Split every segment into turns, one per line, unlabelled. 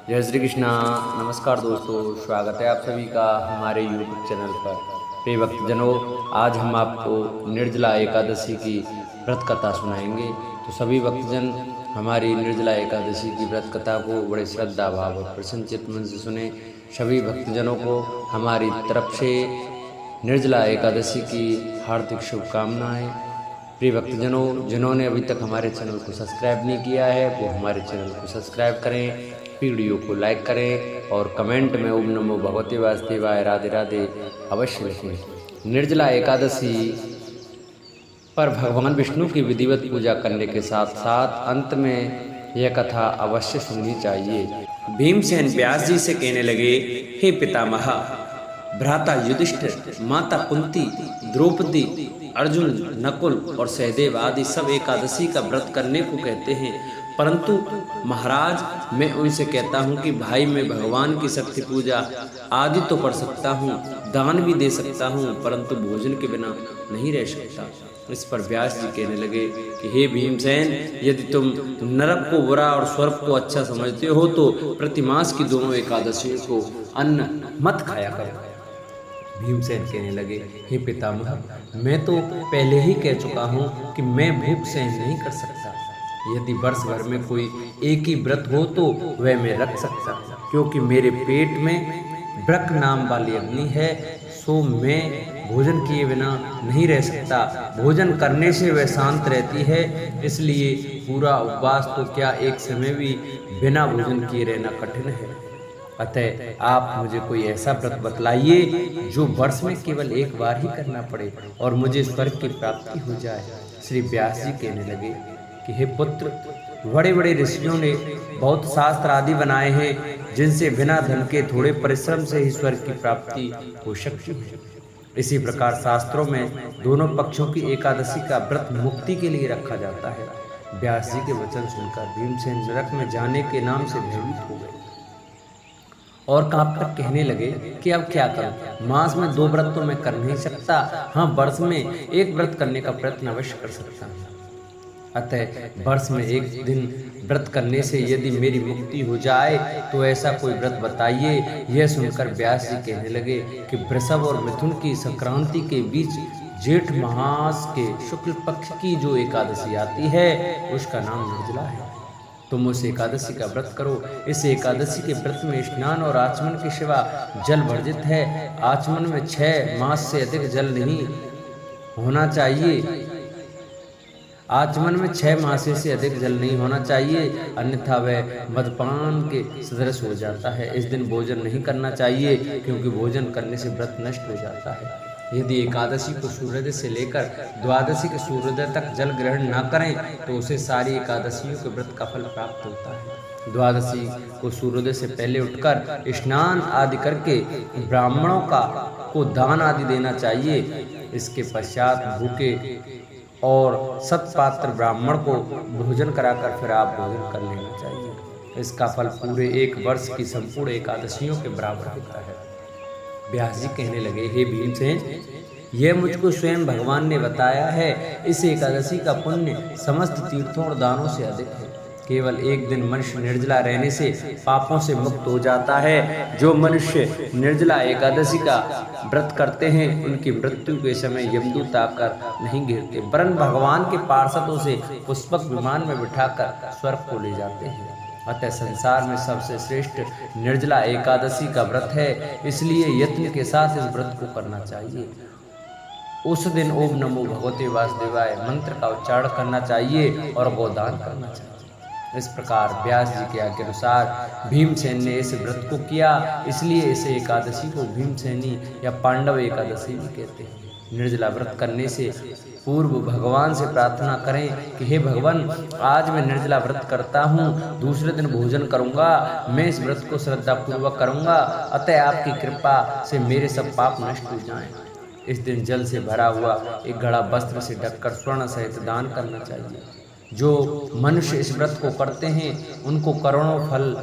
जय श्री कृष्णा। नमस्कार दोस्तों, स्वागत है आप सभी का हमारे YouTube चैनल पर। प्रिय भक्तजनों, आज हम आपको निर्जला एकादशी की व्रत कथा सुनाएंगे। तो सभी भक्तजन हमारी निर्जला एकादशी की व्रत कथा को बड़े श्रद्धा भाव और प्रसन्न चित्त मन से सुने। सभी भक्तजनों को हमारी तरफ से निर्जला एकादशी की हार्दिक शुभकामनाएं। प्रिय भक्तजनों, जिन्होंने अभी तक हमारे चैनल को सब्सक्राइब नहीं किया है वो हमारे चैनल को सब्सक्राइब करें, वीडियो को लाइक करें और कमेंट में ओम नमो भगवते वासुदेवाय राधे राधे अवश्य लिखें। निर्जला एकादशी पर भगवान विष्णु की विधिवत पूजा करने के साथ साथ अंत में यह कथा अवश्य सुननी चाहिए। भीमसेन व्यास जी से कहने लगे, हे पितामह, भ्राता युधिष्ठिर, माता कुंती, द्रौपदी, अर्जुन, नकुल और सहदेव आदि सब एकादशी का व्रत करने को कहते हैं, परंतु महाराज मैं उनसे कहता हूँ कि भाई मैं भगवान की शक्ति पूजा आदि तो कर सकता हूँ, दान भी दे सकता हूँ, परंतु भोजन के बिना नहीं रह सकता। इस पर व्यास जी कहने लगे कि हे भीमसेन, यदि तुम नरक को बुरा और स्वर्ग को अच्छा समझते हो तो प्रतिमास की दोनों एकादशियों को अन्न मत खाया करो। भीमसेन कहने लगे, हे पितामह, मैं तो पहले ही कह चुका हूँ कि मैं भूख सहन नहीं कर सकता। यदि वर्ष भर में कोई एक ही व्रत हो तो वह मैं रख सकता, क्योंकि मेरे पेट में ब्रक नाम वाली अग्नि है, सो मैं भोजन किए बिना नहीं रह सकता। भोजन करने से वह शांत रहती है, इसलिए पूरा उपवास तो क्या एक समय भी बिना भोजन किए रहना कठिन है। अतः आप मुझे कोई ऐसा व्रत बतलाइए जो वर्ष में केवल एक बार ही करना पड़े और मुझे स्वर्ग की प्राप्ति हो जाए। श्री व्यास जी कहने लगे कि हे पुत्र, बड़े बड़े ऋषियों ने बहुत शास्त्र आदि बनाए हैं जिनसे बिना धन के थोड़े परिश्रम से ही स्वर्ग की प्राप्ति हो सकती है। इसी प्रकार शास्त्रों में दोनों पक्षों की एकादशी का व्रत मुक्ति के लिए रखा जाता है। व्यास जी के वचन सुनकर भीमसेन नरक में जाने के नाम से भयभीत हो गए और कांपकर कहने लगे कि अब क्या करूं, मास में 2 व्रत तो मैं कर नहीं सकता, हाँ वर्ष में एक व्रत करने का प्रयत्न अवश्य कर सकता हूँ। अतः वर्ष में एक दिन व्रत करने से यदि मेरी मुक्ति हो जाए तो ऐसा कोई व्रत बताइए। यह सुनकर व्यास जी कहने लगे कि वृषभ और मिथुन की संक्रांति के बीच जेठ मास के शुक्ल पक्ष की जो एकादशी आती है उसका नाम निर्जला है। तुम उस एकादशी का व्रत करो। इस एकादशी के व्रत में स्नान और आचमन के सिवा जल वर्जित है। आचमन में 6 मास से अधिक जल नहीं होना चाहिए। आचमन में 6 मासे से अधिक जल नहीं होना चाहिए, अन्यथा वह मदपान के सदृश हो जाता है। इस दिन भोजन नहीं करना चाहिए, क्योंकि भोजन करने से व्रत नष्ट हो जाता है। यदि एकादशी को सूर्योदय से लेकर द्वादशी के सूर्योदय तक जल ग्रहण न करें तो उसे सारी एकादशियों के व्रत का फल प्राप्त होता है। द्वादशी को सूर्योदय से पहले उठकर स्नान आदि करके ब्राह्मणों को दान आदि देना चाहिए। इसके पश्चात भूखे और सत्पात्र ब्राह्मण को भोजन कराकर फिर आप भोजन कर लेना चाहिए। इसका फल पूरे एक वर्ष की संपूर्ण एकादशियों के बराबर होता है। व्यास जी कहने लगे, हे भीमसेन, यह मुझको स्वयं भगवान ने बताया है। इस एकादशी का पुण्य समस्त तीर्थों और दानों से अधिक है। केवल एक दिन मनुष्य निर्जला रहने से पापों से मुक्त हो जाता है। जो मनुष्य निर्जला एकादशी का व्रत करते हैं उनकी मृत्यु के समय यमदूत आकर नहीं गिरते, वरन भगवान के पार्षदों से पुष्पक विमान में बिठाकर स्वर्ग को ले जाते हैं। अतः संसार में सबसे श्रेष्ठ निर्जला एकादशी का व्रत है, इसलिए यत्न के साथ इस व्रत को करना चाहिए। उस दिन ओम नमो भगवते वासुदेवाय मंत्र का उच्चारण करना चाहिए और गोदान करना चाहिए। इस प्रकार व्यास जी के आज्ञा अनुसार भीमसेन ने इस व्रत को किया, इसलिए इस एकादशी को भीमसेनी या पांडव एकादशी भी कहते हैं। निर्जला व्रत करने से पूर्व भगवान से प्रार्थना करें कि हे भगवान, आज मैं निर्जला व्रत करता हूँ, दूसरे दिन भोजन करूँगा, मैं इस व्रत को श्रद्धापूर्वक करूँगा, अतः आपकी कृपा से मेरे सब पाप नष्ट हो जाएं। इस दिन जल से भरा हुआ एक घड़ा वस्त्र से ढककर स्वर्ण सहित दान करना चाहिए। जो मनुष्य इस व्रत को करते हैं उनको करोड़ों फल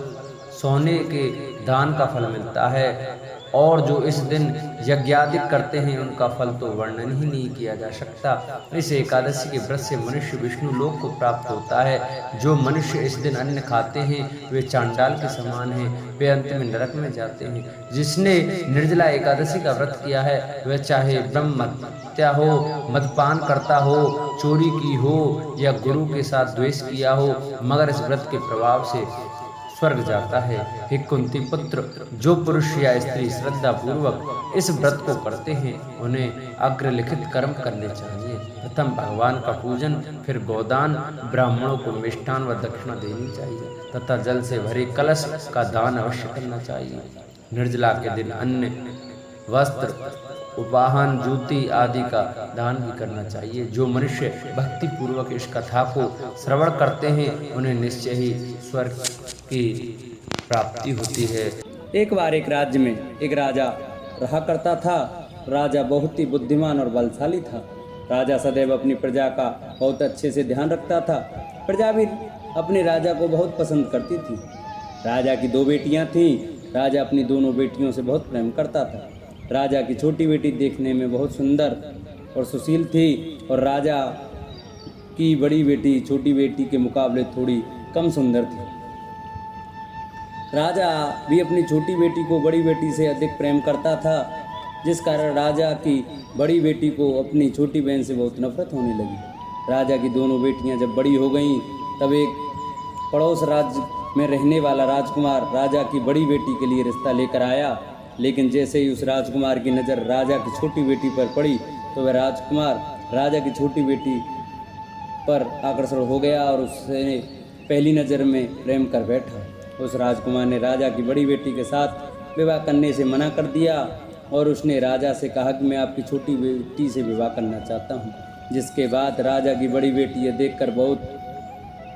सोने के दान का फल मिलता है, और जो इस दिन यज्ञादिक करते हैं उनका फल तो वर्णन ही नहीं किया जा सकता। इस एकादशी के व्रत से मनुष्य विष्णु लोक को प्राप्त होता है। जो मनुष्य इस दिन अन्न खाते हैं वे चांडाल के समान हैं, वे अंत में नरक में जाते हैं। जिसने निर्जला एकादशी का व्रत किया है वह चाहे ब्रह्म हत्या हो, मदपान करता हो, चोरी की हो या गुरु के साथ द्वेष किया हो, मगर इस व्रत के प्रभाव से स्वर्ग जाता है। हे कुंती पुत्र, जो पुरुष या स्त्री श्रद्धा पूर्वक इस व्रत को करते हैं उन्हें अग्रलिखित कर्म करने चाहिए। प्रथम भगवान का पूजन, फिर गोदान, ब्राह्मणों को मिष्ठान व दक्षिणा देनी चाहिए तथा जल से भरे कलश का दान अवश्य करना चाहिए। निर्जला के दिन अन्न, वस्त्र, उपाहन, जूती आदि का दान भी करना चाहिए। जो मनुष्य भक्ति पूर्वक इस कथा को श्रवण करते हैं उन्हें निश्चय ही स्वर्ग की प्राप्ति होती है।
एक बार एक राज्य में एक राजा रहा करता था। राजा बहुत ही बुद्धिमान और बलशाली था। राजा सदैव अपनी प्रजा का बहुत अच्छे से ध्यान रखता था। प्रजा भी अपने राजा को बहुत पसंद करती थी। राजा की 2 बेटियां थीं। राजा अपनी दोनों बेटियों से बहुत प्रेम करता था। राजा की छोटी बेटी देखने में बहुत सुंदर और सुशील थी, और राजा की बड़ी बेटी छोटी बेटी के मुकाबले थोड़ी कम सुंदर थी। राजा भी अपनी छोटी बेटी को बड़ी बेटी से अधिक प्रेम करता था, जिस कारण राजा की बड़ी बेटी को अपनी छोटी बहन से बहुत नफरत होने लगी। राजा की दोनों बेटियां जब बड़ी हो गईं, तब एक पड़ोस राज्य में रहने वाला राजकुमार राजा की बड़ी बेटी के लिए रिश्ता लेकर आया। लेकिन जैसे ही उस राजकुमार की नज़र राजा की छोटी बेटी पर पड़ी तो वह राजकुमार राजा की छोटी बेटी पर आकर्षण हो गया और उससे पहली नज़र में प्रेम कर बैठा। उस राजकुमार ने राजा की बड़ी बेटी के साथ विवाह करने से मना कर दिया और उसने राजा से कहा कि मैं आपकी छोटी बेटी से विवाह करना चाहता हूँ। जिसके बाद राजा की बड़ी बेटी ये देखकर बहुत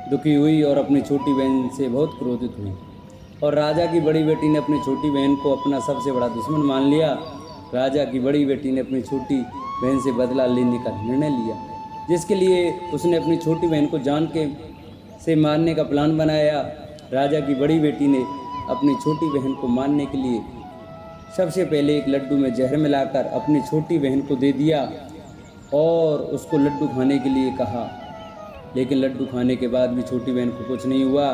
दुखी हुई और अपनी छोटी बहन से बहुत क्रोधित हुई, और राजा की बड़ी बेटी ने अपनी छोटी बहन को अपना सबसे बड़ा दुश्मन मान लिया। राजा की बड़ी बेटी ने अपनी छोटी बहन से बदला लेने का निर्णय लिया, जिसके लिए उसने अपनी छोटी बहन को जान के से मारने का प्लान बनाया। राजा की बड़ी बेटी ने अपनी छोटी बहन को मारने के लिए सबसे पहले एक लड्डू में जहर मिलाकर अपनी छोटी बहन को दे दिया और उसको लड्डू खाने के लिए कहा। लेकिन लड्डू खाने के बाद भी छोटी बहन को कुछ नहीं हुआ।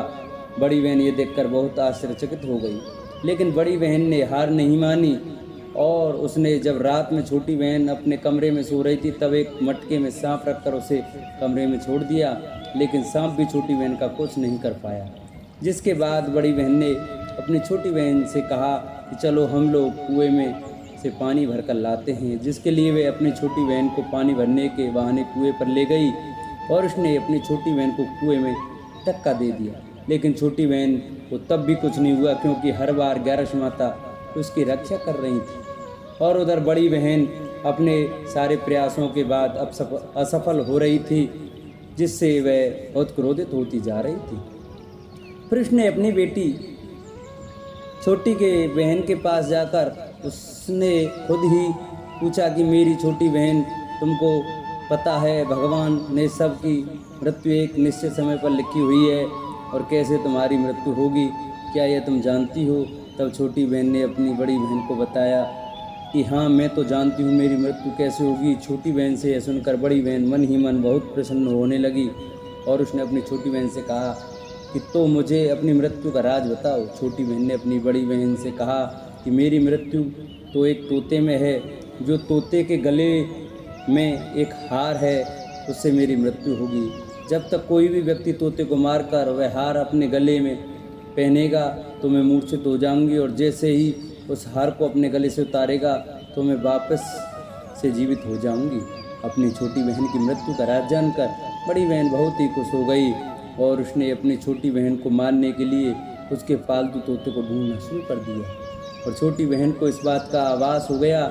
बड़ी बहन ये देखकर बहुत आश्चर्यचकित हो गई, लेकिन बड़ी बहन ने हार नहीं मानी और उसने जब रात में छोटी बहन अपने कमरे में सो रही थी तब एक मटके में सांप रखकर उसे कमरे में छोड़ दिया। लेकिन सांप भी छोटी बहन का कुछ नहीं कर पाया। जिसके बाद बड़ी बहन ने अपनी छोटी बहन से कहा कि चलो हम लोग कुएं में से पानी भरकर लाते हैं, जिसके लिए वे अपनी छोटी बहन को पानी भरने के बहाने कुएं पर ले गई और उसने अपनी छोटी बहन को कुएं में धक्का दे दिया। लेकिन छोटी बहन को तब भी कुछ नहीं हुआ, क्योंकि हर बार ग्यारस माता उसकी रक्षा कर रही थी। और उधर बड़ी बहन अपने सारे प्रयासों के बाद अब असफल हो रही थी, जिससे वह बहुत क्रोधित होती जा रही थी। फिर उसने अपनी बेटी छोटी के बहन के पास जाकर उसने खुद ही पूछा कि मेरी छोटी बहन, तुमको पता है भगवान ने सबकी मृत्यु एक निश्चित समय पर लिखी हुई है और कैसे तुम्हारी मृत्यु होगी, क्या यह तुम जानती हो? तब छोटी बहन ने अपनी बड़ी बहन को बताया कि हाँ, मैं तो जानती हूँ मेरी मृत्यु कैसे होगी। छोटी बहन से यह सुनकर बड़ी बहन मन ही मन बहुत प्रसन्न होने लगी और उसने अपनी छोटी बहन से कहा कि तो मुझे अपनी मृत्यु का राज बताओ। छोटी बहन ने अपनी बड़ी बहन से कहा कि मेरी मृत्यु तो एक तोते में है, जो तोते के गले में एक हार है, उससे मेरी मृत्यु होगी। जब तक कोई भी व्यक्ति तोते को मारकर वह हार अपने गले में पहनेगा तो मैं मूर्छित हो जाऊंगी, और जैसे ही उस हार को अपने गले से उतारेगा तो मैं वापस से जीवित हो जाऊंगी। अपनी छोटी बहन की मृत्यु का राज जानकर बड़ी बहन बहुत ही खुश हो गई और उसने अपनी छोटी बहन को मारने के लिए उसके पालतू तोते को ढूंढना शुरू कर दिया। और छोटी बहन को इस बात का आभास हो गया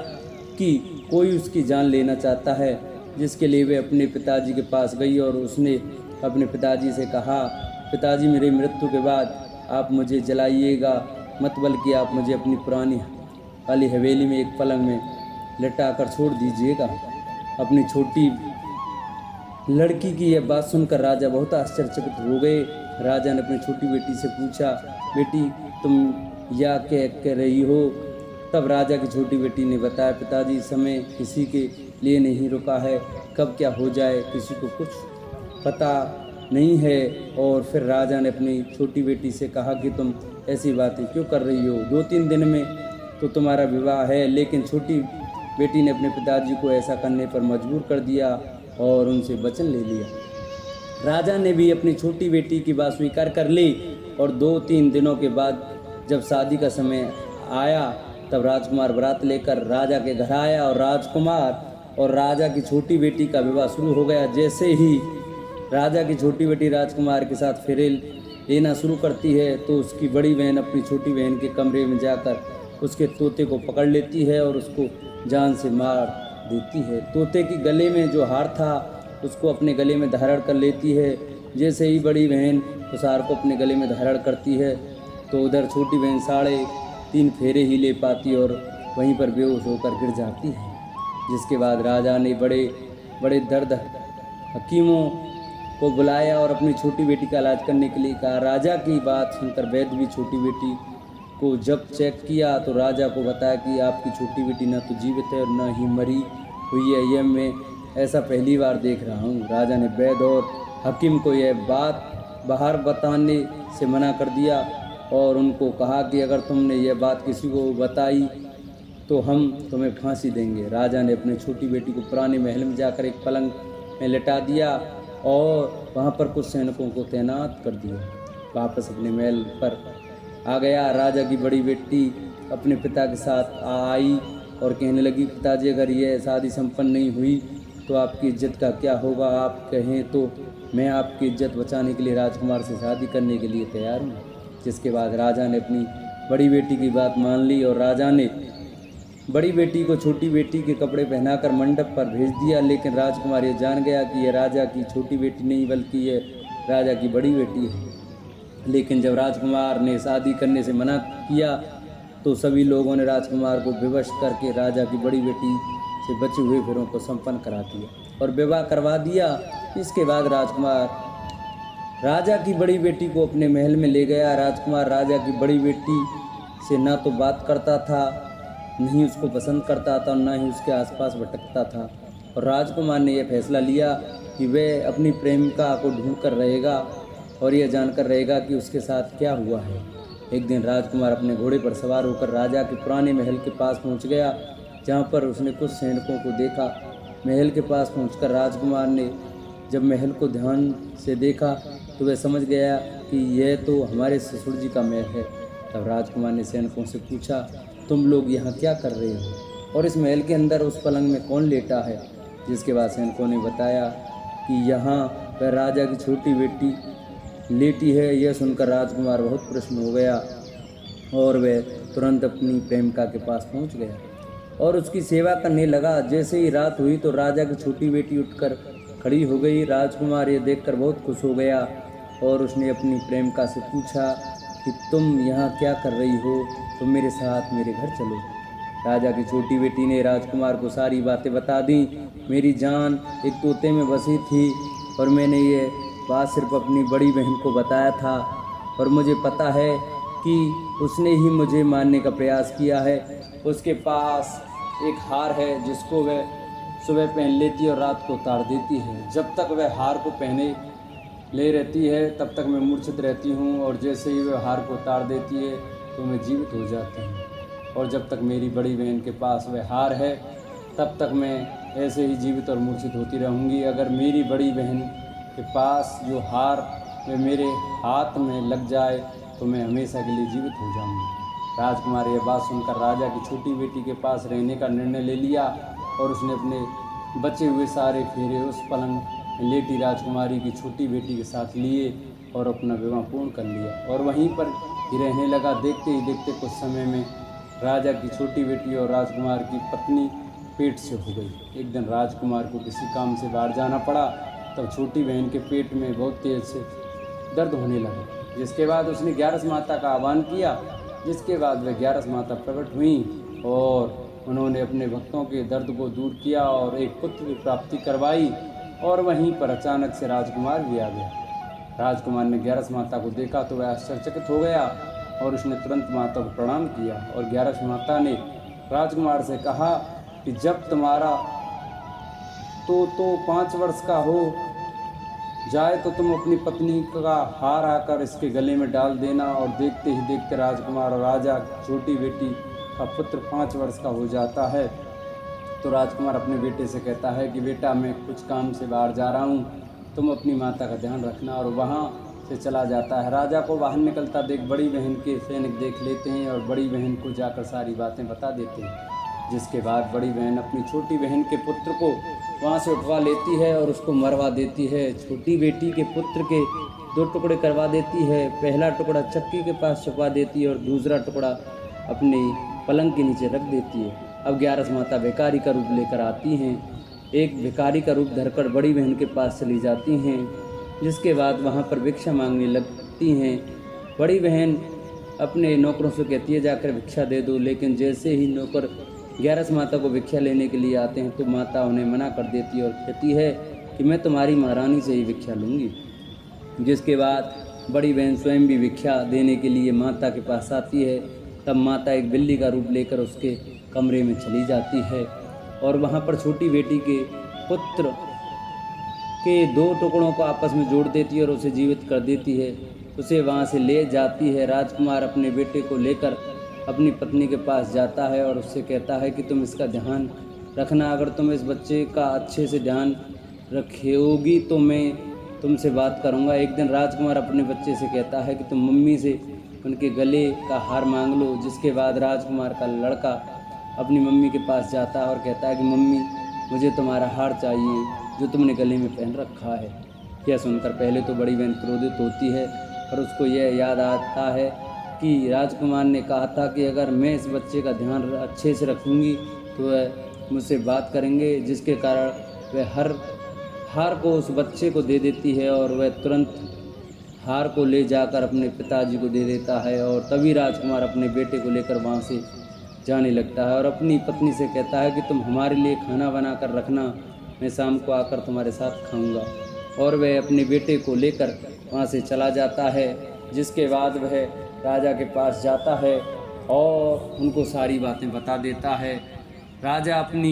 कि कोई उसकी जान लेना चाहता है, जिसके लिए वे अपने पिताजी के पास गई और उसने अपने पिताजी से कहा, पिताजी मेरी मृत्यु के बाद आप मुझे जलाइएगा मत, बल्कि आप मुझे अपनी पुरानी वाली हवेली में एक पलंग में लिटा कर छोड़ दीजिएगा। अपनी छोटी लड़की की यह बात सुनकर राजा बहुत आश्चर्यचकित हो गए। राजा ने अपनी छोटी बेटी से पूछा, बेटी तुम या कह रही हो। तब राजा की छोटी बेटी ने बताया, पिताजी समय किसी के लिए नहीं रुका है, कब क्या हो जाए किसी को कुछ पता नहीं है। और फिर राजा ने अपनी छोटी बेटी से कहा कि तुम ऐसी बातें क्यों कर रही हो, 2-3 दिन में तो तुम्हारा विवाह है। लेकिन छोटी बेटी ने अपने पिताजी को ऐसा करने पर मजबूर कर दिया और उनसे वचन ले लिया। राजा ने भी अपनी छोटी बेटी की बात स्वीकार कर ली और 2-3 दिनों के बाद जब शादी का समय आया तब राजकुमार बारात लेकर राजा के घर आया और राजकुमार और राजा की छोटी बेटी का विवाह शुरू हो गया। जैसे ही राजा की छोटी बेटी राजकुमार के साथ फेरे लेना शुरू करती है तो उसकी बड़ी बहन अपनी छोटी बहन के कमरे में जाकर उसके तोते को पकड़ लेती है और उसको जान से मार देती है। तोते की गले में जो हार था उसको अपने गले में धारण कर लेती है। जैसे ही बड़ी बहन उस हार को अपने गले में धारण करती है तो उधर छोटी बहन 3.5 फेरे ही ले पाती और वहीं पर बेहोश होकर गिर जाती है। जिसके बाद राजा ने बड़े बड़े दर्द हकीमों को बुलाया और अपनी छोटी बेटी का इलाज करने के लिए कहा। राजा की बात सुनकर वैद्य भी छोटी बेटी को जब चेक किया तो राजा को बताया कि आपकी छोटी बेटी न तो जीवित है और न ही मरी हुई है, यह मैं ऐसा पहली बार देख रहा हूँ। राजा ने वैद्य और हकीम को यह बात बाहर बताने से मना कर दिया और उनको कहा कि अगर तुमने यह बात किसी को बताई तो हम तुम्हें फांसी देंगे। राजा ने अपनी छोटी बेटी को पुराने महल में जाकर एक पलंग में लिटा दिया और वहाँ पर कुछ सैनिकों को तैनात कर दिया। वापस अपने महल पर आ गया। राजा की बड़ी बेटी अपने पिता के साथ आई और कहने लगी, पिताजी अगर यह शादी संपन्न नहीं हुई तो आपकी इज्जत का क्या होगा। आप कहें तो मैं आपकी इज्जत बचाने के लिए राजकुमार से शादी करने के लिए तैयार हूँ। जिसके बाद राजा ने अपनी बड़ी बेटी की बात मान ली और राजा ने बड़ी बेटी को छोटी बेटी के कपड़े पहनाकर मंडप पर भेज दिया। लेकिन राजकुमार ये जान गया कि यह राजा की छोटी बेटी नहीं बल्कि यह राजा की बड़ी बेटी है। लेकिन जब राजकुमार ने शादी करने से मना किया तो सभी लोगों ने राजकुमार को विवश करके राजा की बड़ी बेटी से बचे हुए फेरों को संपन्न करा दिया और विवाह करवा दिया। इसके बाद राजकुमार राजा की बड़ी बेटी को अपने महल में ले गया। राजकुमार राजा की बड़ी बेटी से ना तो बात करता था, नहीं उसको पसंद करता था और ना ही उसके आसपास भटकता था। और राजकुमार ने यह फैसला लिया कि वह अपनी प्रेमिका को ढूंढ कर रहेगा और यह जानकर रहेगा कि उसके साथ क्या हुआ है। एक दिन राजकुमार अपने घोड़े पर सवार होकर राजा के पुराने महल के पास पहुंच गया, जहां पर उसने कुछ सैनिकों को देखा। महल के पास पहुंचकर राजकुमार ने जब महल को ध्यान से देखा तो वह समझ गया कि यह तो हमारे ससुर जी का महल है। तब राजकुमार ने सैनिकों से पूछा, तुम लोग यहाँ क्या कर रहे हो और इस महल के अंदर उस पलंग में कौन लेटा है। जिसके बाद सैनिकों ने बताया कि यहाँ वह राजा की छोटी बेटी लेटी है। यह सुनकर राजकुमार बहुत प्रसन्न हो गया और वह तुरंत अपनी प्रेमिका के पास पहुँच गया और उसकी सेवा करने लगा। जैसे ही रात हुई तो राजा की छोटी बेटी उठकर खड़ी हो गई। राजकुमार ये देखकर बहुत खुश हो गया और उसने अपनी प्रेमिका से पूछा कि तुम यहाँ क्या कर रही हो, तुम मेरे साथ मेरे घर चलो। राजा की छोटी बेटी ने राजकुमार को सारी बातें बता दी। मेरी जान एक तोते में बसी थी और मैंने ये बात सिर्फ अपनी बड़ी बहन को बताया था और मुझे पता है कि उसने ही मुझे मारने का प्रयास किया है। उसके पास एक हार है जिसको वह सुबह पहन लेती है और रात को उतार देती है। जब तक वह हार को पहने ले रहती है तब तक मैं मूर्छित रहती हूँ और जैसे ही वह हार को उतार देती है तो मैं जीवित हो जाती हूँ। और जब तक मेरी बड़ी बहन के पास वह हार है तब तक मैं ऐसे ही जीवित और मूर्छित होती रहूँगी। अगर मेरी बड़ी बहन के पास जो हार वह मेरे हाथ में लग जाए तो मैं हमेशा के लिए जीवित हो जाऊँगी। राजकुमार यह बात सुनकर राजा की छोटी बेटी के पास रहने का निर्णय ले लिया और उसने अपने बचे हुए सारे फेरे उस पलंग में लेटी राजकुमारी की छोटी बेटी के साथ लिए और अपना विवाह पूर्ण कर लिया और वहीं पर ही रहने लगा। देखते ही देखते कुछ समय में राजा की छोटी बेटी और राजकुमार की पत्नी पेट से हो गई। एक दिन राजकुमार को किसी काम से बाहर जाना पड़ा, तब छोटी बहन के पेट में बहुत तेज से दर्द होने लगा। जिसके बाद उसने 11 माता का आह्वान किया। जिसके बाद वह 11 माता प्रकट हुई और उन्होंने अपने भक्तों के दर्द को दूर किया और एक पुत्र की प्राप्ति करवाई। और वहीं पर अचानक से राजकुमार भी आ गया। राजकुमार ने 11 माता को देखा तो वह आश्चर्यचकित हो गया और उसने तुरंत माता को प्रणाम किया। और 11 माता ने राजकुमार से कहा कि जब तुम्हारा तो 5 वर्ष का हो जाए तो तुम अपनी पत्नी का हार आकर इसके गले में डाल देना। और देखते ही देखते राजकुमार और राजा छोटी बेटी का पुत्र 5 वर्ष का हो जाता है। तो राजकुमार अपने बेटे से कहता है कि बेटा मैं कुछ काम से बाहर जा रहा हूँ, तुम अपनी माता का ध्यान रखना। और वहाँ से चला जाता है। राजा को बाहर निकलता देख बड़ी बहन के सैनिक देख लेते हैं और बड़ी बहन को जाकर सारी बातें बता देते हैं। जिसके बाद बड़ी बहन अपनी छोटी बहन के पुत्र को वहाँ से उठवा लेती है और उसको मरवा देती है। छोटी बेटी के पुत्र के 2 टुकड़े करवा देती है। पहला टुकड़ा चक्की के पास छुपा देती है और दूसरा टुकड़ा अपनी पलंग के नीचे रख देती है। अब 11 माता भिखारी का रूप लेकर आती हैं। एक भिखारी का रूप धरकर बड़ी बहन के पास चली जाती हैं। जिसके बाद वहाँ पर भिक्षा मांगने लगती हैं। बड़ी बहन अपने नौकरों से कहती है जाकर भिक्षा दे दो, लेकिन जैसे ही नौकर 11 माता को भिक्षा लेने के लिए आते हैं तो माता उन्हें मना कर देती है और कहती है कि मैं तुम्हारी महारानी से ही भिक्षा लूँगी। जिसके बाद बड़ी बहन स्वयं भी भिक्षा देने के लिए माता के पास आती है। तब माता एक बिल्ली का रूप लेकर उसके कमरे में चली जाती है और वहाँ पर छोटी बेटी के पुत्र के 2 टुकड़ों को आपस में जोड़ देती है और उसे जीवित कर देती है। उसे वहाँ से ले जाती है। राजकुमार अपने बेटे को लेकर अपनी पत्नी के पास जाता है और उससे कहता है कि तुम इसका ध्यान रखना, अगर तुम इस बच्चे का अच्छे से ध्यान रखोगी तो मैं तुमसे बात करूँगा। एक दिन राजकुमार अपने बच्चे से कहता है कि तुम मम्मी से उनके गले का हार मांग लो। जिसके बाद राजकुमार का लड़का अपनी मम्मी के पास जाता है और कहता है कि मम्मी मुझे तुम्हारा हार चाहिए जो तुमने गले में पहन रखा है। यह सुनकर पहले तो बड़ी बहन क्रोधित होती है और उसको यह याद आता है कि राजकुमार ने कहा था कि अगर मैं इस बच्चे का ध्यान अच्छे से रखूँगी तो वह मुझसे बात करेंगे। जिसके कारण वह हार को उस बच्चे को दे देती है और वह तुरंत हार को ले जाकर अपने पिताजी को दे देता है। और तभी राजकुमार अपने बेटे को लेकर वहाँ से जाने लगता है और अपनी पत्नी से कहता है कि तुम हमारे लिए खाना बना कर रखना, मैं शाम को आकर तुम्हारे साथ खाऊंगा। और वह अपने बेटे को लेकर वहाँ से चला जाता है। जिसके बाद वह राजा के पास जाता है और उनको सारी बातें बता देता है। राजा अपनी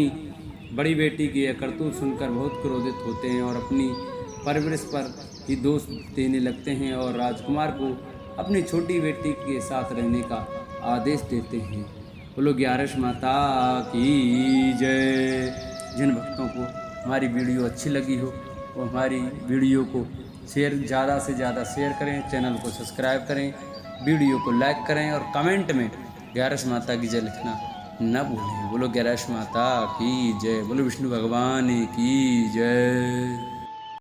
बड़ी बेटी की यह करतूत सुनकर बहुत क्रोधित होते हैं और अपनी परवरिश पर ही दोष देने लगते हैं और राजकुमार को अपनी छोटी बेटी के साथ रहने का आदेश देते हैं। बोलो 11 माता की जय। जिन भक्तों को हमारी वीडियो अच्छी लगी हो वो हमारी वीडियो को ज़्यादा से ज़्यादा शेयर करें, चैनल को सब्सक्राइब करें, वीडियो को लाइक करें और कमेंट में 11 माता की जय लिखना न भूलें। बोलो 11 माता की जय। बोलो विष्णु भगवान की जय।